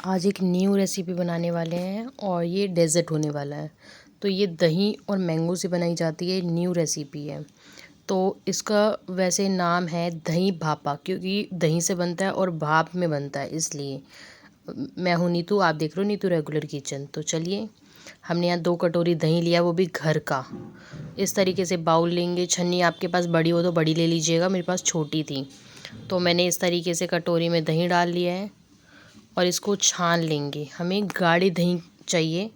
आज एक new recipe बनाने वाले हैं और ये डेज़र्ट होने वाला है। तो ये दही और मैंगो से बनाई जाती है, न्यू रेसिपी है। तो इसका वैसे नाम है दही भापा, क्योंकि दही से बनता है और भाप में बनता है, इसलिए। मैं हूँ नीतू, आप देख रहे हो नीतू रेगुलर किचन। तो चलिए, हमने यहाँ 2 कटोरी दही लिया, वो भी घर का। इस तरीके से बाउल लेंगे। छन्नी आपके पास बड़ी हो तो बड़ी ले लीजिएगा, मेरे पास छोटी थी। तो मैंने इस तरीके से कटोरी में दही डाल लिया है और इसको छान लेंगे। हमें गाढ़ी दही चाहिए।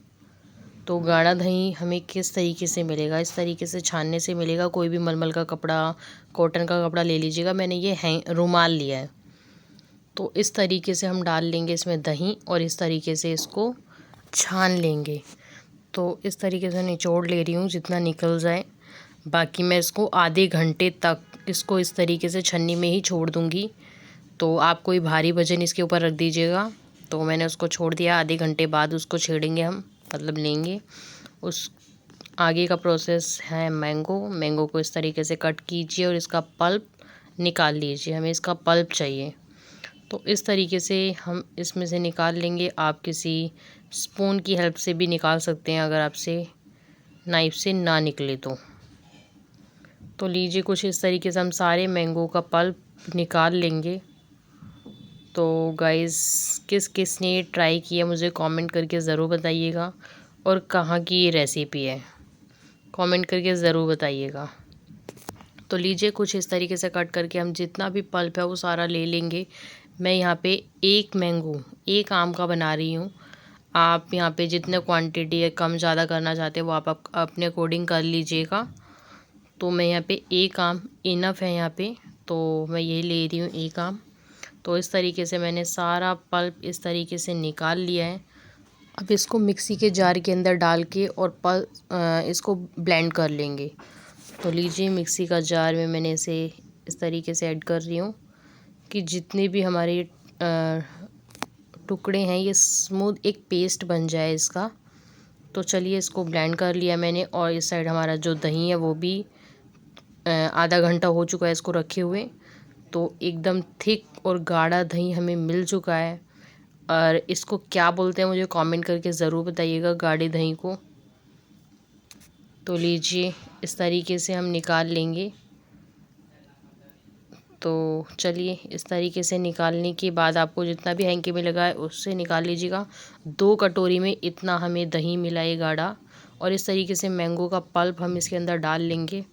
तो गाढ़ा दही हमें किस तरीके से मिलेगा? इस तरीके से छानने से मिलेगा। कोई भी मलमल का कपड़ा, कॉटन का कपड़ा ले लीजिएगा। मैंने ये रुमाल लिया है। तो इस तरीके से हम डाल लेंगे इसमें दही और इस तरीके से इसको छान लेंगे। तो इस तरीके से निचोड़ ले रही हूँ जितना निकल जाए। बाकी मैं इसको आधे घंटे तक इसको इस तरीके से छन्नी में ही छोड़ दूँगी। तो आप कोई भारी वजन इसके ऊपर रख दीजिएगा। तो मैंने उसको छोड़ दिया। आधे घंटे बाद उसको छेड़ेंगे हम, मतलब लेंगे। उस आगे का प्रोसेस है मैंगो को इस तरीके से कट कीजिए और इसका पल्प निकाल लीजिए। हमें इसका पल्प चाहिए। तो इस तरीके से हम इसमें से निकाल लेंगे। आप किसी स्पून की हेल्प से भी निकाल सकते हैं, अगर आपसे नाइफ़ से ना निकले तो लीजिए। कुछ इस तरीके से हम सारे मैंगो का पल्प निकाल लेंगे। तो गाइस, किस किस ने ट्राई किया मुझे कमेंट करके ज़रूर बताइएगा, और कहाँ की ये रेसिपी है कमेंट करके ज़रूर बताइएगा। तो लीजिए, कुछ इस तरीके से कट करके हम जितना भी पल्प है वो सारा ले लेंगे। मैं यहाँ पे एक आम का बना रही हूँ। आप यहाँ पे जितने क्वांटिटी है कम ज़्यादा करना चाहते हैं वो आप अपने अकॉर्डिंग कर लीजिएगा। तो मैं यहाँ पे एक आम इनफ है यहाँ पे, तो मैं यही ले रही हूँ एक आम। तो इस तरीके से मैंने सारा पल्प इस तरीके से निकाल लिया है। अब इसको मिक्सी के जार के अंदर डाल के और इसको ब्लेंड कर लेंगे। तो लीजिए, मिक्सी का जार में मैंने इसे इस तरीके से ऐड कर रही हूँ कि जितने भी हमारे टुकड़े हैं ये स्मूथ एक पेस्ट बन जाए इसका। तो चलिए, इसको ब्लेंड कर लिया मैंने। और इस साइड हमारा जो दही है वो भी आधा घंटा हो चुका है इसको रखे हुए। तो एकदम थिक और गाढ़ा दही हमें मिल चुका है। और इसको क्या बोलते हैं मुझे कमेंट करके ज़रूर बताइएगा, गाढ़े दही को। तो लीजिए, इस तरीके से हम निकाल लेंगे। तो चलिए, इस तरीके से निकालने के बाद आपको जितना भी हैंकी में लगा है उससे निकाल लीजिएगा। 2 कटोरी में इतना हमें दही मिला है गाढ़ा। और इस तरीके से मैंगो का पल्प हम इसके अंदर डाल लेंगे।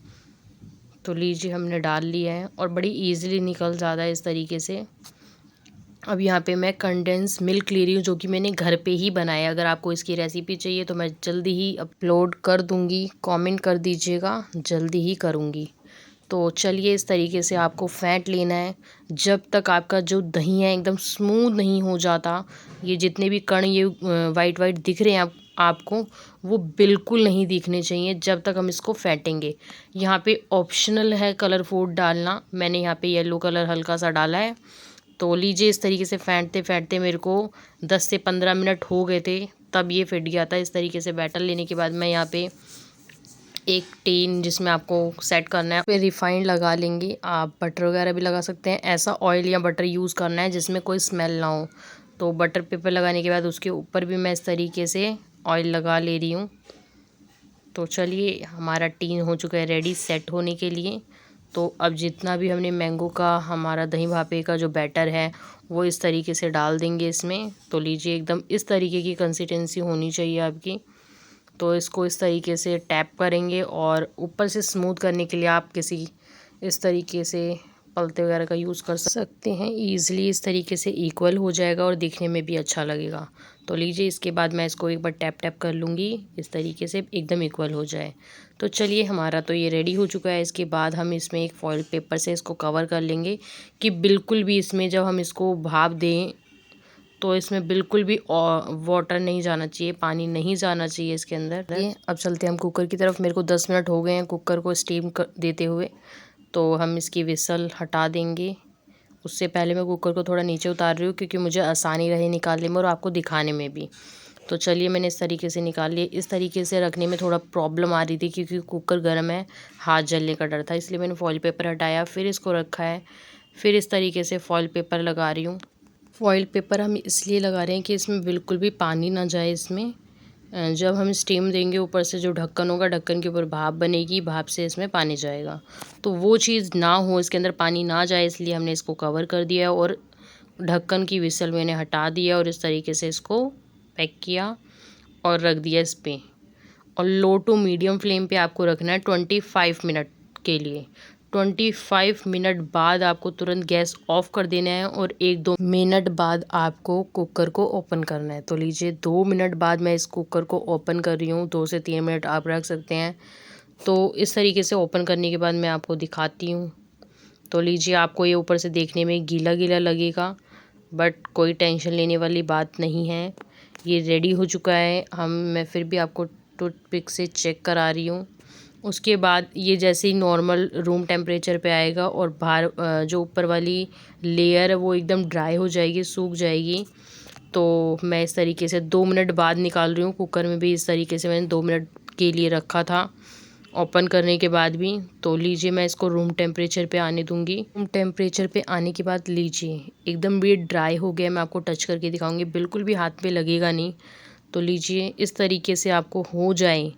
तो लीजिए, हमने डाल लिया है और बड़ी ईज़िली निकल जाता है इस तरीके से। अब यहाँ पे मैं कंडेंस मिल्क ले रही हूँ, जो कि मैंने घर पे ही बनाया। अगर आपको इसकी रेसिपी चाहिए तो मैं जल्दी ही अपलोड कर दूँगी। कमेंट कर दीजिएगा, जल्दी ही करूँगी। तो चलिए, इस तरीके से आपको फेंट लेना है जब तक आपका जो दही है एकदम स्मूथ नहीं हो जाता। ये जितने भी कण ये वाइट वाइट दिख रहे हैं आपको, वो बिल्कुल नहीं दिखने चाहिए जब तक हम इसको फेंटेंगे। यहाँ पे ऑप्शनल है कलर फूड डालना। मैंने यहाँ पे येलो कलर हल्का सा डाला है। तो लीजिए, इस तरीके से फेंटते फेंटते मेरे को 10 से 15 मिनट हो गए थे, तब ये फिट गया था। इस तरीके से बैटर लेने के बाद मैं यहाँ पे एक टीन जिसमें आपको सेट करना है फिर रिफाइंड लगा लेंगे। आप बटर वगैरह भी लगा सकते हैं। ऐसा ऑयल या बटर यूज़ करना है जिसमें कोई स्मेल ना हो। तो बटर पेपर लगाने के बाद उसके ऊपर भी मैं इस तरीके से ऑयल लगा ले रही हूँ। तो चलिए, हमारा टीन हो चुका है रेडी सेट होने के लिए। तो अब जितना भी हमने मैंगो का हमारा दही भापे का जो बैटर है वो इस तरीके से डाल देंगे इसमें। तो लीजिए, एकदम इस तरीके की कंसिस्टेंसी होनी चाहिए आपकी। तो इसको इस तरीके से टैप करेंगे और ऊपर से स्मूथ करने के लिए आप किसी इस तरीके से पलते वगैरह का यूज़ कर सकते हैं। ईज़िली इस तरीके से इक्वल हो जाएगा और दिखने में भी अच्छा लगेगा। तो लीजिए, इसके बाद मैं इसको एक बार टैप टैप कर लूँगी इस तरीके से एकदम इक्वल हो जाए। तो चलिए, हमारा तो ये रेडी हो चुका है। इसके बाद हम इसमें एक फॉइल पेपर से इसको कवर कर लेंगे कि बिल्कुल भी इसमें जब हम इसको भाप दें तो इसमें बिल्कुल भी वाटर नहीं जाना चाहिए, पानी नहीं जाना चाहिए इसके अंदर। अब चलते हैं हम कुकर की तरफ। मेरे को 10 मिनट हो गए हैं कुकर को स्टीम देते हुए। तो हम इसकी विसल हटा देंगे। उससे पहले मैं कुकर को थोड़ा नीचे उतार रही हूँ क्योंकि मुझे आसानी रहे निकालने में और आपको दिखाने में भी। तो चलिए, मैंने इस तरीके से निकाल लिया। इस तरीके से रखने में थोड़ा प्रॉब्लम आ रही थी क्योंकि कुकर गर्म है, हाथ जलने का डर था, इसलिए मैंने फॉइल पेपर हटाया, फिर इसको रखा है, फिर इस तरीके से फॉइल पेपर लगा रही हूँ। फॉइल पेपर हम इसलिए लगा रहे हैं कि इसमें बिल्कुल भी पानी ना जाए। इसमें जब हम स्टीम देंगे ऊपर से जो ढक्कन होगा, ढक्कन के ऊपर भाप बनेगी, भाप से इसमें पानी जाएगा, तो वो चीज़ ना हो, इसके अंदर पानी ना जाए, इसलिए हमने इसको कवर कर दिया और ढक्कन की विसल मैंने हटा दिया और इस तरीके से इसको पैक किया और रख दिया इस पे। और लो टू मीडियम फ्लेम पे आपको रखना है 25 मिनट के लिए। 25 मिनट बाद आपको तुरंत गैस ऑफ कर देना है और 1-2 मिनट बाद आपको कुकर को ओपन करना है। तो लीजिए 2 मिनट बाद मैं इस कुकर को ओपन कर रही हूँ। 2 से 3 मिनट आप रख सकते हैं। तो इस तरीके से ओपन करने के बाद मैं आपको दिखाती हूँ। तो लीजिए, आपको ये ऊपर से देखने में गीला गीला लगेगा, बट कोई टेंशन लेने वाली बात नहीं है। ये रेडी हो चुका है। मैं फिर भी आपको टूथपिक से चेक करा रही हूँ। उसके बाद ये जैसे ही नॉर्मल रूम टेम्परेचर पे आएगा और बाहर जो ऊपर वाली लेयर है वो एकदम ड्राई हो जाएगी, सूख जाएगी। तो मैं इस तरीके से 2 मिनट बाद निकाल रही हूँ। कुकर में भी इस तरीके से मैंने 2 मिनट के लिए रखा था, ओपन करने के बाद भी। तो लीजिए, मैं इसको रूम टेम्परेचर पे आने दूंगी। रूम टेम्परेचर पे आने के बाद लीजिए, एकदम भी ड्राई हो गया। मैं आपको टच करके दिखाऊंगी, बिल्कुल भी हाथ पे लगेगा नहीं। तो लीजिए, इस तरीके से आपको हो जाए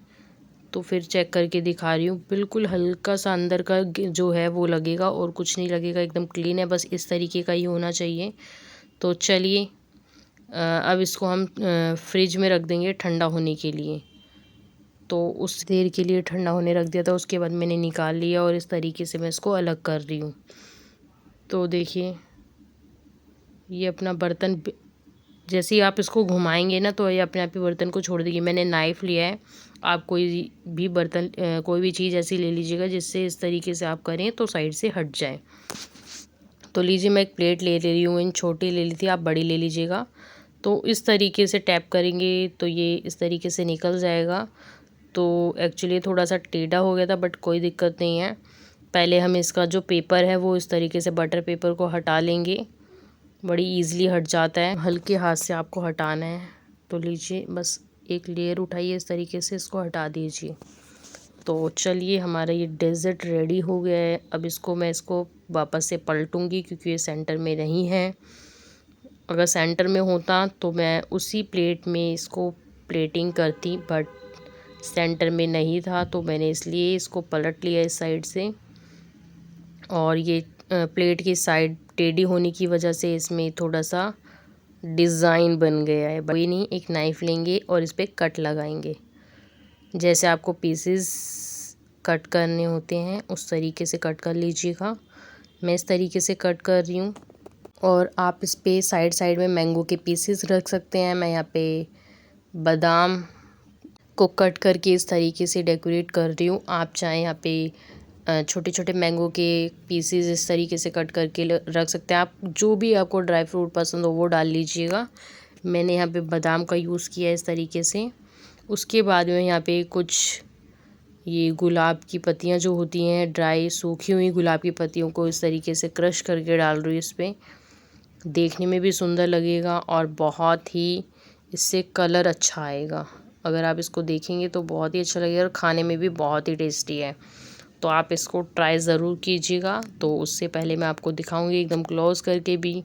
तो फिर चेक करके दिखा रही हूँ। बिल्कुल हल्का सा अंदर का जो है वो लगेगा और कुछ नहीं लगेगा, एकदम क्लीन है। बस इस तरीके का ही होना चाहिए। तो चलिए, अब इसको हम फ्रिज में रख देंगे ठंडा होने के लिए। तो उस देर के लिए ठंडा होने रख दिया था। उसके बाद मैंने निकाल लिया और इस तरीके से मैं इसको अलग कर रही हूँ। तो देखिए, ये अपना बर्तन जैसे ही आप इसको घुमाएंगे ना तो ये अपने आप ही बर्तन को छोड़ देगी। मैंने नाइफ़ लिया है। आप कोई भी बर्तन कोई भी चीज़ ऐसी ले लीजिएगा जिससे इस तरीके से आप करें तो साइड से हट जाए। तो लीजिए, मैं एक प्लेट ले रही हूँ। इन छोटी ले ली थी, आप बड़ी ले लीजिएगा। तो इस तरीके से टैप करेंगे तो ये इस तरीके से निकल जाएगा। तो एक्चुअली थोड़ा सा टेढ़ा हो गया था, बट कोई दिक्कत नहीं है। पहले हम इसका जो पेपर है वो इस तरीके से बटर पेपर को हटा लेंगे। बड़ी ईज़िली हट जाता है, हल्के हाथ से आपको हटाना है। तो लीजिए, बस एक लेयर उठाइए, इस तरीके से इसको हटा दीजिए। तो चलिए, हमारा ये डेज़र्ट रेडी हो गया है। अब मैं इसको वापस से पलटूंगी क्योंकि ये सेंटर में नहीं है। अगर सेंटर में होता तो मैं उसी प्लेट में इसको प्लेटिंग करती, बट सेंटर में नहीं था तो मैंने इसलिए इसको पलट लिया इस साइड से। और ये प्लेट की साइड टेढ़ी होने की वजह से इसमें थोड़ा सा डिज़ाइन बन गया है। कोई नहीं, एक नाइफ़ लेंगे और इस पर कट लगाएंगे। जैसे आपको पीसेस कट करने होते हैं उस तरीके से कट कर लीजिएगा। मैं इस तरीके से कट कर रही हूँ। और आप इस पे साइड साइड में मैंगो के पीसेस रख सकते हैं। मैं यहाँ पे बादाम को कट करके इस तरीके से डेकोरेट कर रही हूँ। आप चाहें यहाँ पे छोटे छोटे मैंगो के पीसेस इस तरीके से कट करके रख सकते हैं। आप जो भी आपको ड्राई फ्रूट पसंद हो वो डाल लीजिएगा। मैंने यहाँ पे बादाम का यूज़ किया है इस तरीके से। उसके बाद में यहाँ पे कुछ ये गुलाब की पत्तियाँ जो होती हैं, ड्राई सूखी हुई गुलाब की पत्तियों को इस तरीके से क्रश करके डाल रही हूँ इस पर। देखने में भी सुंदर लगेगा और बहुत ही इससे कलर अच्छा आएगा। अगर आप इसको देखेंगे तो बहुत ही अच्छा लगेगा और खाने में भी बहुत ही टेस्टी है। तो आप इसको ट्राई ज़रूर कीजिएगा। तो उससे पहले मैं आपको दिखाऊंगी एकदम क्लोज करके भी।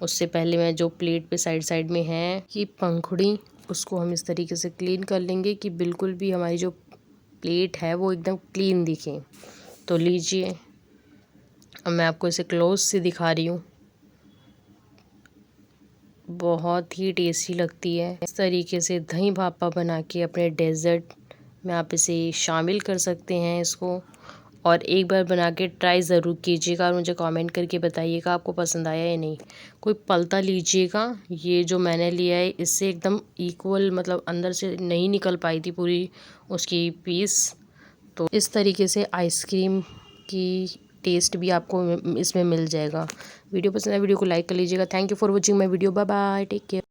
उससे पहले मैं जो प्लेट पे साइड साइड में है कि पंखुड़ी, उसको हम इस तरीके से क्लीन कर लेंगे कि बिल्कुल भी हमारी जो प्लेट है वो एकदम क्लीन दिखे। तो लीजिए, अब मैं आपको इसे क्लोज से दिखा रही हूँ। बहुत ही टेस्टी लगती है। इस तरीके से दही भापा बना के अपने डेज़र्ट में आप इसे शामिल कर सकते हैं इसको। और एक बार बना के ट्राई ज़रूर कीजिएगा और मुझे कमेंट करके बताइएगा आपको पसंद आया या नहीं। कोई पलता लीजिएगा। ये जो मैंने लिया है इससे एकदम इक्वल, मतलब अंदर से नहीं निकल पाई थी पूरी उसकी पीस। तो इस तरीके से आइसक्रीम की टेस्ट भी आपको इसमें मिल जाएगा। वीडियो पसंद है, वीडियो को लाइक कर लीजिएगा। Thank you for watching my video. Bye bye, take care.